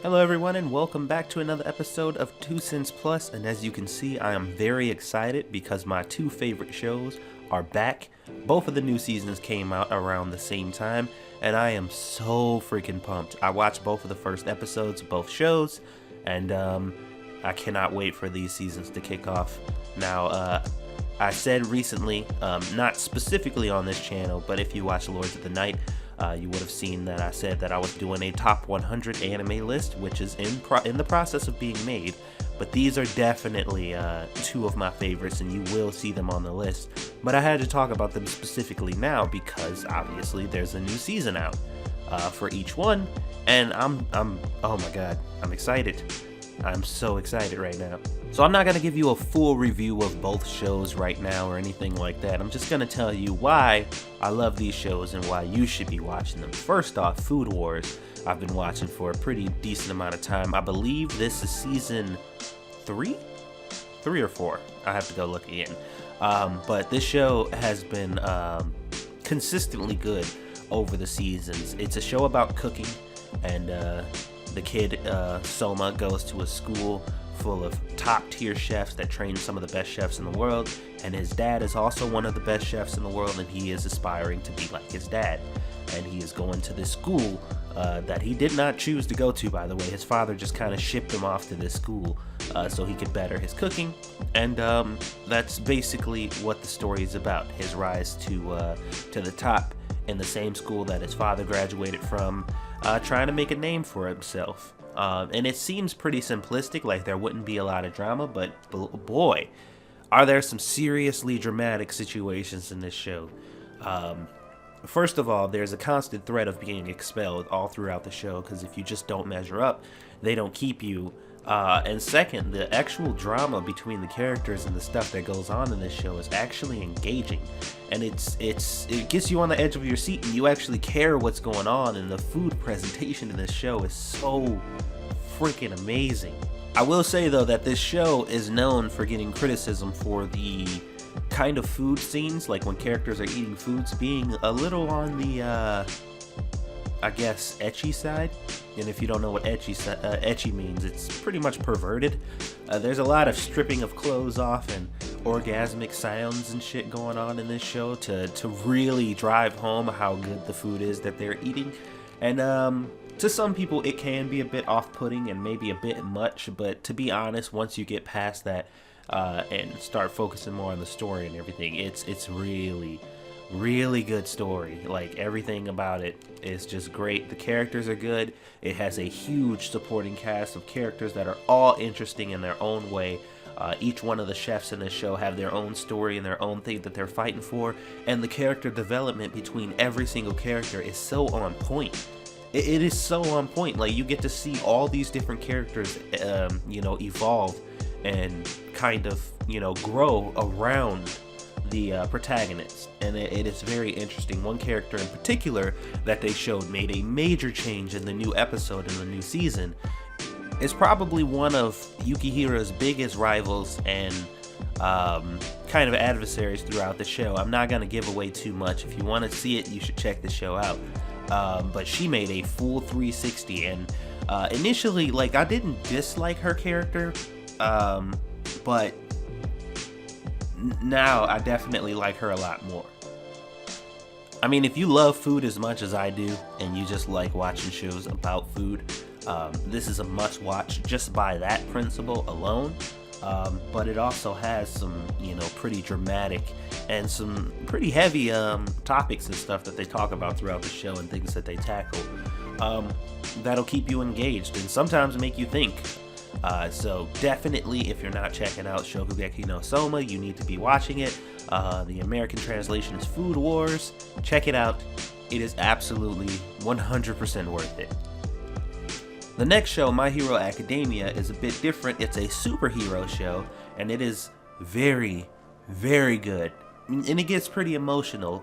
Hello everyone and welcome back to another episode of 2 Cents Plus, and as you can see I am very excited because my two favorite shows are back. Both of the new seasons came out around the same time and I am so freaking pumped. I watched both of the first episodes of both shows and I cannot wait for these seasons to kick off. Now I said recently, not specifically on this channel, but if you watch Lords of the Night, you would have seen that I said that I was doing a top 100 anime list, which is in the process of being made. But these are definitely two of my favorites, and you will see them on the list. But I had to talk about them specifically now because obviously there's a new season out for each one, and I'm oh my god, I'm excited. I'm so excited right now. So I'm not going to give you a full review of both shows right now or anything like that. I'm just going to tell you why I love these shows and why you should be watching them. First off, Food Wars, I've been watching for a pretty decent amount of time. I believe this is season 3 or 4. I have to go look again. But this show has been consistently good over the seasons. It's a show about cooking, and the kid, Soma, goes to a school full of top-tier chefs that train some of the best chefs in the world, and his dad is also one of the best chefs in the world, and he is aspiring to be like his dad. And he is going to this school that he did not choose to go to, by the way. His father just kind of shipped him off to this school so he could better his cooking, and that's basically what the story is about. His rise to the top in the same school that his father graduated from, trying to make a name for himself. And it seems pretty simplistic, like there wouldn't be a lot of drama, but boy, are there some seriously dramatic situations in this show. First of all, there's a constant threat of being expelled all throughout the show, because if you just don't measure up, they don't keep you. And second, the actual drama between the characters and the stuff that goes on in this show is actually engaging, and it gets you on the edge of your seat, and you actually care what's going on. And the food presentation in this show is so freaking amazing. I will say though that this show is known for getting criticism for the kind of food scenes, like when characters are eating foods, being a little on the I guess ecchi side. And if you don't know what ecchi means, it's pretty much perverted. There's a lot of stripping of clothes off and orgasmic sounds and shit going on in this show to really drive home how good the food is that they're eating. And to some people it can be a bit off-putting and maybe a bit much, but to be honest, once you get past that and start focusing more on the story and everything, it's really good story. Like, everything about it is just great. The characters are good. It has a huge supporting cast of characters that are all interesting in their own way. Each one of the chefs in this show have their own story and their own thing that they're fighting for, and the character development between every single character is so on point. It is so on point. Like, you get to see all these different characters evolve and kind of grow around the protagonist, and it is very interesting. One character in particular that they showed made a major change in the new episode in the new season. Is probably one of Yukihiro's biggest rivals and kind of adversaries throughout the show. I'm not going to give away too much. If you want to see it, you should check the show out. But she made a full 360, and initially, like, I didn't dislike her character, but now I definitely like her a lot more. I mean, if you love food as much as I do, and you just like watching shows about food, this is a must watch just by that principle alone. But it also has some, pretty dramatic and some pretty heavy topics and stuff that they talk about throughout the show, and things that they tackle that'll keep you engaged and sometimes make you think. So definitely, if you're not checking out Shokugeki no Soma, you need to be watching it. The American translation is Food Wars. Check it out. It is absolutely 100% worth it. The next show, My Hero Academia, is a bit different. It's a superhero show, and it is very, very good. And it gets pretty emotional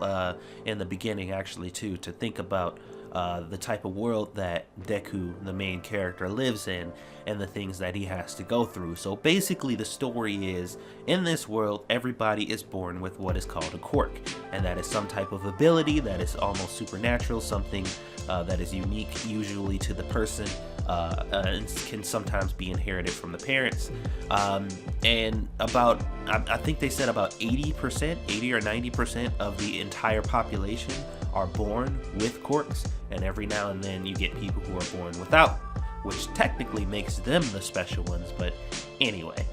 in the beginning, actually, too, to think about the type of world that Deku, the main character, lives in, and the things that he has to go through. So basically the story is, in this world, everybody is born with what is called a quirk, and that is some type of ability that is almost supernatural, something that is unique usually to the person and can sometimes be inherited from the parents. And about, I think they said about 80 or 90% of the entire population are born with quirks, and every now and then you get people who are born without, which technically makes them the special ones. But anyway,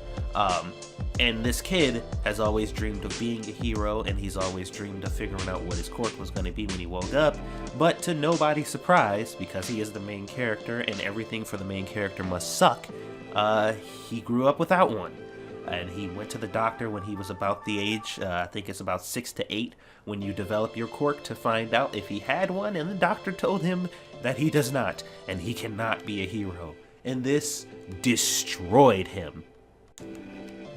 and this kid has always dreamed of being a hero, and he's always dreamed of figuring out what his quirk was going to be when he woke up. But to nobody's surprise, because he is the main character and everything for the main character must suck, he grew up without one. And he went to the doctor when he was about the age, I think it's about 6 to 8, when you develop your quirk, to find out if he had one, and the doctor told him that he does not, and he cannot be a hero. And this destroyed him.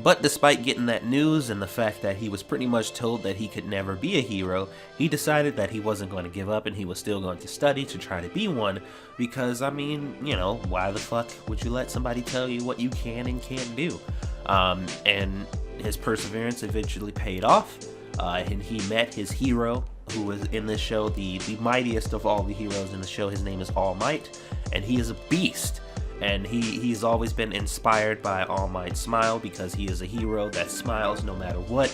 But despite getting that news and the fact that he was pretty much told that he could never be a hero, he decided that he wasn't going to give up and he was still going to study to try to be one, because, I mean, you know, why the fuck would you let somebody tell you what you can and can't do? And his perseverance eventually paid off, and he met his hero, who was in this show the mightiest of all the heroes in the show. His name is All Might, and he is a beast. And he's always been inspired by All Might's smile, because he is a hero that smiles no matter what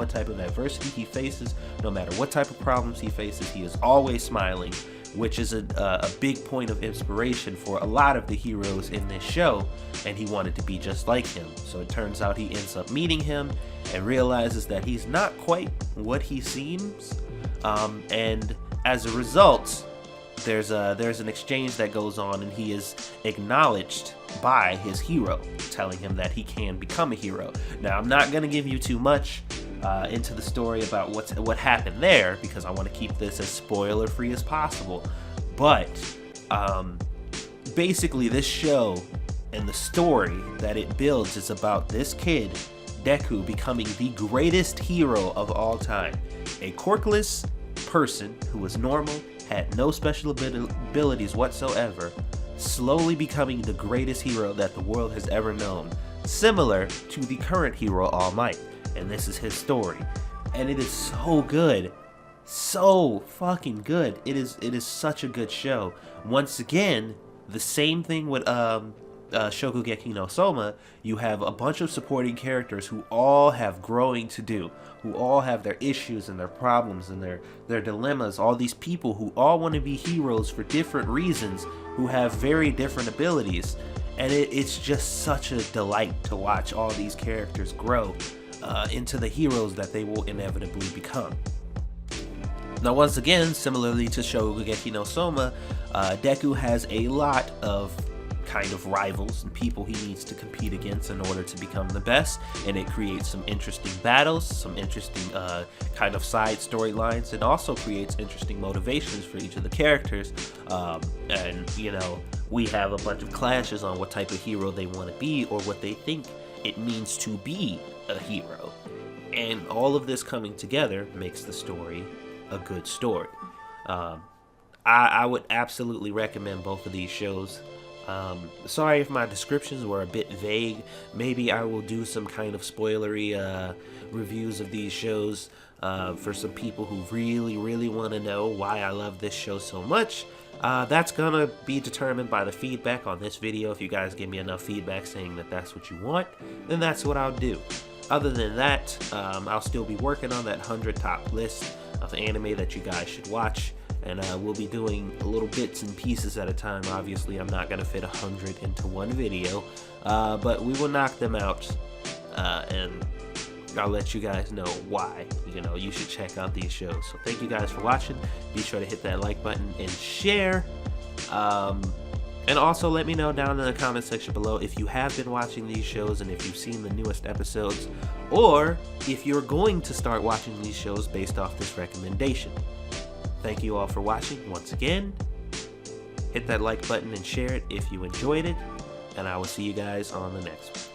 type of adversity he faces, no matter what type of problems he faces, he is always smiling, which is a big point of inspiration for a lot of the heroes in this show, and he wanted to be just like him. So it turns out he ends up meeting him and realizes that he's not quite what he seems, and as a result, there's an exchange that goes on, and he is acknowledged by his hero, telling him that he can become a hero. Now, I'm not going to give you too much into the story about what happened there, because I want to keep this as spoiler free as possible. But basically, this show and the story that it builds is about this kid, Deku, becoming the greatest hero of all time. A quirkless person who was normal, had no special abilities whatsoever, slowly becoming the greatest hero that the world has ever known, similar to the current hero All Might. And this is his story, and it is so good, so fucking good. It is such a good show. Once again, the same thing with Shokugeki no Soma. You have a bunch of supporting characters who all have growing to do, who all have their issues and their problems and their dilemmas. All these people who all want to be heroes for different reasons, who have very different abilities, and it's just such a delight to watch all these characters grow into the heroes that they will inevitably become. Now, once again, similarly to Shokugeki no Soma, Deku has a lot of kind of rivals and people he needs to compete against in order to become the best, and it creates some interesting battles, some interesting kind of side storylines, and also creates interesting motivations for each of the characters. And you know, we have a bunch of clashes on what type of hero they want to be, or what they think it means to be a hero, and all of this coming together makes the story a good story. I would absolutely recommend both of these shows. Sorry if my descriptions were a bit vague. Maybe I will do some kind of spoilery reviews of these shows for some people who really want to know why I love this show so much. That's gonna be determined by the feedback on this video. If you guys give me enough feedback saying that that's what you want, then that's what I'll do. Other than that, I'll still be working on that 100 top list of anime that you guys should watch. And we'll be doing little bits and pieces at a time. Obviously, I'm not going to fit 100 into one video, but we will knock them out, and I'll let you guys know why, you know, you should check out these shows. So thank you guys for watching. Be sure to hit that like button and share. And also let me know down in the comment section below if you have been watching these shows and if you've seen the newest episodes, or if you're going to start watching these shows based off this recommendation. Thank you all for watching once again. Hit that like button and share it if you enjoyed it, and I will see you guys on the next one.